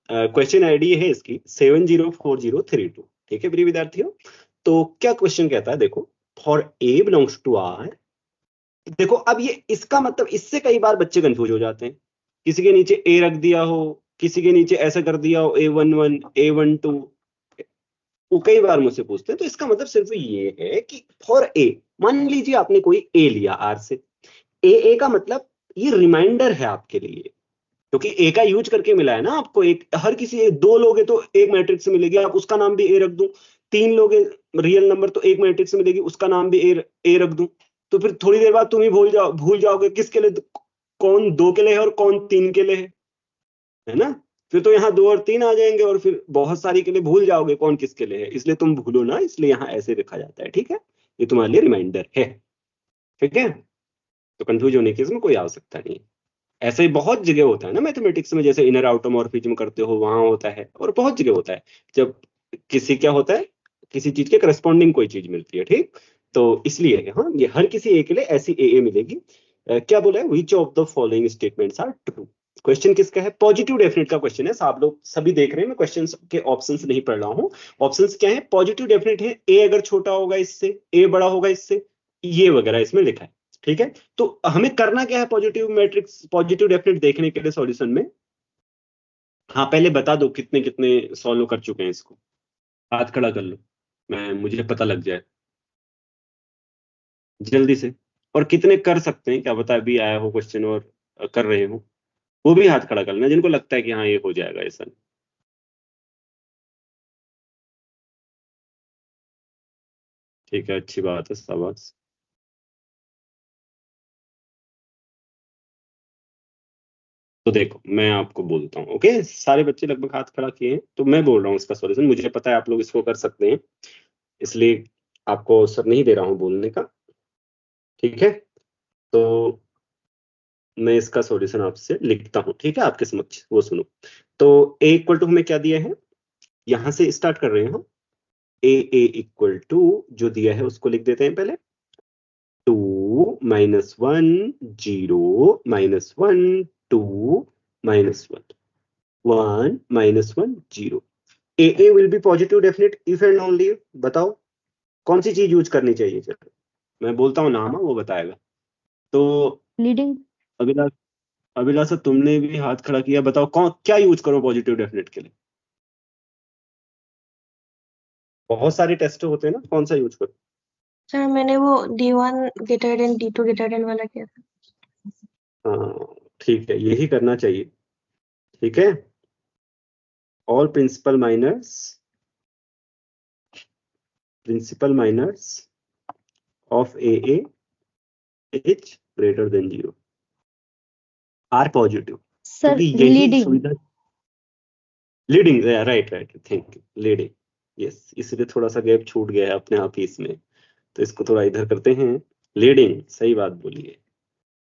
Question ID है इसकी 704032। ठीक है प्रिय विद्यार्थियों, तो क्या क्वेश्चन कहता है देखो, for A belongs to R. देखो अब ये इसका मतलब, इससे कई बार बच्चे कंफ्यूज हो जाते हैं, किसी के नीचे ए रख दिया हो, किसी के नीचे ऐसा कर दिया हो A11 A12, वो कई बार मुझसे पूछते हैं। तो इसका मतलब सिर्फ ये है कि फॉर ए, मान लीजिए आपने कोई ए लिया आर से, ए का मतलब ये रिमाइंडर है आपके लिए, क्योंकि ए का यूज करके मिला है ना आपको। एक हर किसी, दो लोगे तो एक मैट्रिक्स मिलेगी, आप उसका नाम भी ए रख दूं। तीन लोगे रियल नंबर तो एक मैट्रिक्स मिलेगी, उसका नाम भी ए रख दूं। तो फिर थोड़ी देर बाद तुम ही भूल जाओगे किसके लिए कौन दो के लिए है और कौन तीन के लिए है ना। फिर तो यहाँ दो और तीन आ जाएंगे और फिर बहुत सारी के लिए भूल जाओगे कौन किसके लिए है, इसलिए तुम भूलो ना, इसलिए यहाँ ऐसे लिखा जाता है। ठीक है, ये तुम्हारे लिए रिमाइंडर है। ठीक है, तो कंफ्यूज होने की इसमें कोई आवश्यकता नहीं है। ऐसे ही बहुत जगह होता है ना मैथमेटिक्स में, जैसे इनर आउटोमॉर्फिज्म करते हो वहां होता है, और बहुत जगह होता है जब किसी क्या होता है, किसी चीज के करस्पॉन्डिंग कोई चीज मिलती है। ठीक, तो इसलिए हाँ, ये हर किसी ए के लिए ऐसी ए मिलेगी। क्या बोला है, which of the following statements are true. Question किसका है, पॉजिटिव डेफिनेट का क्वेश्चन है। आप लोग सभी देख रहे हैं, मैं क्वेश्चन के ऑप्शंस नहीं पढ़ रहा हूँ। ऑप्शंस क्या है, पॉजिटिव डेफिनेट है, ए अगर छोटा होगा इससे, ए बड़ा होगा इससे, ये वगैरह इसमें लिखा है। ठीक है, तो हमें करना क्या है पॉजिटिव मैट्रिक्स, पॉजिटिव डेफिनेट देखने के लिए सॉल्यूशन में। हाँ पहले बता दो कितने कितने सॉल्व कर चुके हैं इसको, हाथ खड़ा कर लो, मैं मुझे पता लग जाए जल्दी से। और कितने कर सकते हैं, क्या पता अभी आया हो क्वेश्चन और कर रहे हो, वो भी हाथ खड़ा कर लेना जिनको लगता है कि हाँ ये हो जाएगा ऐसा। ठीक है, अच्छी बात है, शाबाश। तो देखो मैं आपको बोलता हूँ, ओके, सारे बच्चे लगभग हाथ खड़ा किए हैं, तो मैं बोल रहा हूँ इसका सॉल्यूशन। मुझे पता है आप लोग इसको कर सकते हैं, इसलिए आपको अवसर नहीं दे रहा हूँ बोलने का। ठीक है, तो मैं इसका सॉल्यूशन आपसे लिखता हूं, ठीक है, आपके समक्ष, वो सुनो। तो ए इक्वल टू हमें क्या दिया है, यहां से स्टार्ट कर रहे हैं हम। ए इक्वल टू जो दिया है उसको लिख देते हैं पहले, 2 - 1 0 -1 2 -1 1 -1 0। ए will be positive definite if and only. बताओ कौन सी चीज यूज करनी चाहिए, चलो मैं बोलता हूँ नाम, वो बताएगा। तो लीडिंग। अभिलाष, अभिलाषा तुमने भी हाथ खड़ा किया, बताओ कौन क्या यूज करो पॉजिटिव डेफिनेट के लिए। बहुत सारे टेस्ट होते हैं ना, कौन सा यूज करो। सर मैंने वो D1 greater than D2 greater than वाला किया था। हाँ ठीक है, यही करना चाहिए। ठीक है, all principal minors of A is greater than 0 are positive, sir क्योंकि यही लीडिंग। सुविधा। Leading, right right, thank you, leading. Yes, इसलिए थोड़ा सा गैप छूट गया है अपने आप ही इसमें, तो इसको थोड़ा इधर करते हैं। लीडिंग, सही बात बोलिए,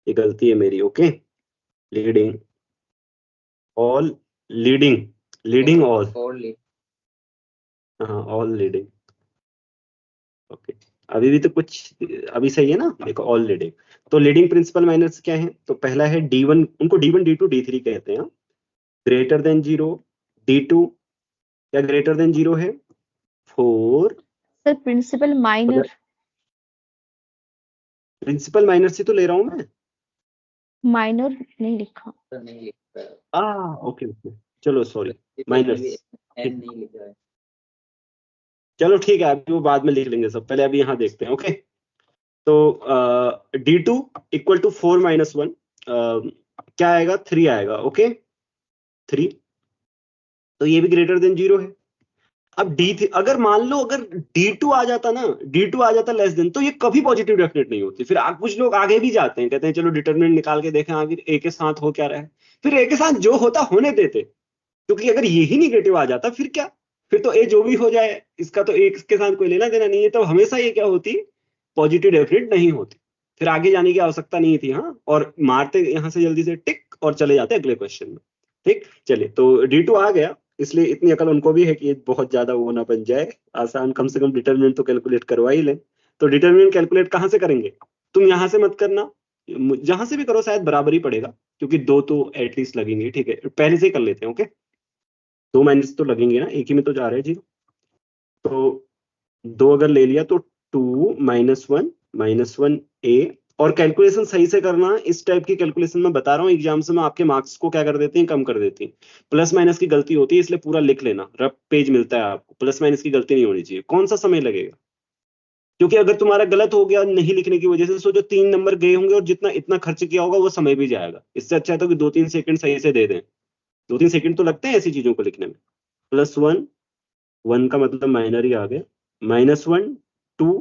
ये गलती है मेरी। Okay, leading, all, leading, leading all, हाँ ऑल लीडिंग। ओके, अभी भी तो कुछ, अभी सही है ना, देखो ऑल लीडिंग। तो लीडिंग प्रिंसिपल माइनर्स क्या है, तो पहला है D1, उनको D1 D2 D3 कहते हैं, ग्रेटर देन 0। D2 क्या ग्रेटर देन 0 है, 4। सर प्रिंसिपल अगर माइनर। प्रिंसिपल माइनर से तो ले रहा हूं मैं। माइनर नहीं लिखा। आ ओके ओके, चलो सॉरी, माइनर्स, चलो ठीक है, अभी वो बाद में लिख लेंगे सब, पहले अभी यहाँ देखते हैं। ओके, तो D2 इक्वल टू 4 - 1, क्या आएगा, 3 आएगा। ओके, 3, तो ये भी ग्रेटर देन 0 है। अब D3, अगर मान लो अगर D2 आ जाता ना, D2 आ जाता लेस देन, तो ये कभी पॉजिटिव डेफिनेट नहीं होती। फिर कुछ लोग आगे भी जाते हैं, कहते हैं चलो डिटरमिनेंट निकाल के देखें आगे ए के साथ हो क्या रहा है। फिर ए के साथ जो होता होने देते, क्योंकि अगर यही निगेटिव आ जाता फिर क्या, फिर तो ए जो भी हो जाए, इसका तो ए के साथ कोई लेना देना नहीं है, तो हमेशा ये क्या होती, पॉजिटिव डेफिनेट नहीं होती। फिर आगे जाने की आवश्यकता नहीं थी। हाँ, और मारते यहां से जल्दी से टिक और चले जाते अगले क्वेश्चन में। ठीक, चलिए, तो D2 आ गया, इसलिए इतनी अकल उनको भी है कि ये बहुत ज्यादा वो ना बन जाए आसान, कम से कम डिटरमिनेंट तो कैलकुलेट करवा ही लें। तो डिटरमिनेंट कैलकुलेट कहाँ से करेंगे, तुम यहां से मत करना, जहां से भी करो शायद बराबर ही पड़ेगा, क्योंकि दो तो एटलीस्ट लगेंगे। ठीक है, पहले से ही कर लेते हैं। ओके, 2 माइनस तो लगेंगे ना, एक ही में तो जा रहे हैं जीरो। तो 2 अगर ले लिया तो 2 -1 -1a, और कैलकुलेशन सही से करना। इस टाइप की कैलकुलेशन मैं बता रहा हूँ एग्जाम्स में आपके मार्क्स को क्या कर देती हैं, कम कर देती हैं। प्लस माइनस की गलती होती है, इसलिए पूरा लिख लेना, रफ पेज मिलता है आपको, प्लस माइनस की गलती नहीं होनी चाहिए। कौन सा समय लगेगा, क्योंकि अगर तुम्हारा गलत हो गया नहीं लिखने की वजह से, सो जो 3 नंबर गए होंगे और जितना इतना खर्च किया होगा वो समय भी जाएगा। इससे अच्छा है तो कि 2-3 सेकंड सही से दे दें। 2-3 सेकंड तो लगते हैं ऐसी चीजों को लिखने में। +1, 1 का मतलब माइनर ही आ गया, -1 2,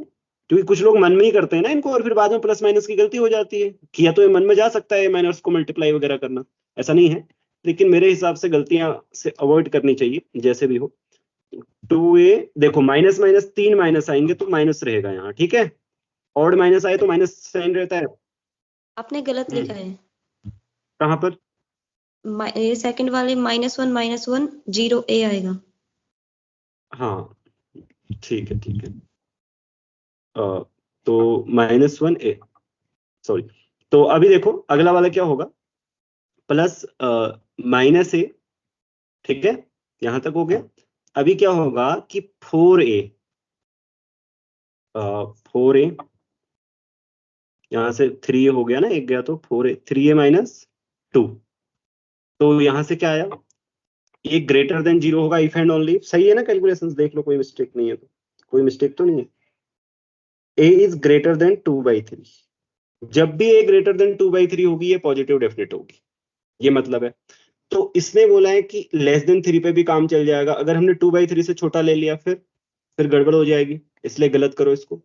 क्योंकि कुछ लोग मन में ही करते हैं ना इनको, और फिर बाद में प्लस माइनस की गलती हो जाती है। किया तो ये मन में जा सकता है माइनर्स को मल्टीप्लाई वगैरह करना, ऐसा नहीं है, लेकिन मेरे हिसाब से गलतियां से अवॉइड करनी चाहिए जैसे भी हो। 2a, देखो माइनस माइनस 3 माइनस आएंगे तो माइनस रहेगा यहाँ, ठीक है। ऑड माइनस आए तो माइनस साइन रहता है। आपने गलत लिखा है। कहाँ पर? ये सेकंड वाले -1 0a आएगा। हाँ ठीक है, ठीक है। तो -1a, सॉरी। तो अभी देखो अगला वाला क्या होगा, प्लस -a, ठीक है, यहां तक हो गया। अभी क्या होगा कि 4a, 4a, यहां से 3a हो गया ना, एक गया तो 4a, 3a -2। तो यहां से क्या आया, ये ग्रेटर देन 0 होगा इफ एंड ओनली। सही है ना, कैलकुलेशंस देख लो, कोई मिस्टेक नहीं है तो, कोई मिस्टेक तो नहीं है। a is greater then 2/3। जब भी a ग्रेटर देन 2/3 होगी ये पॉजिटिव डेफिनेट होगी, ये मतलब है। तो इसने बोला है कि लेस देन 3 पे भी काम चल जाएगा। अगर हमने 2/3 से छोटा ले लिया फिर गड़बड़ हो जाएगी, इसलिए गलत करो इसको।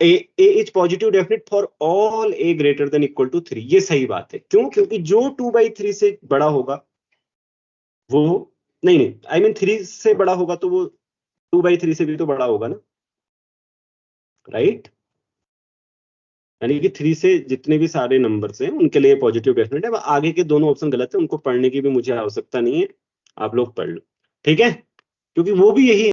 a is positive definite for all a greater than equal to 3। ये सही बात है, क्यों? क्योंकि जो 2/3 से बड़ा होगा वो, नहीं आई मीन 3 से बड़ा होगा तो वो 2/3 से भी तो बड़ा होगा ना, राइट? यानी कि 3 से जितने भी सारे नंबर्स हैं उनके लिए पॉजिटिव डेफिनेट है। आगे के दोनों ऑप्शन गलत है, उनको पढ़ने की भी मुझे आवश्यकता नहीं है, आप लोग पढ़ लो, ठीक है, क्योंकि वो भी यही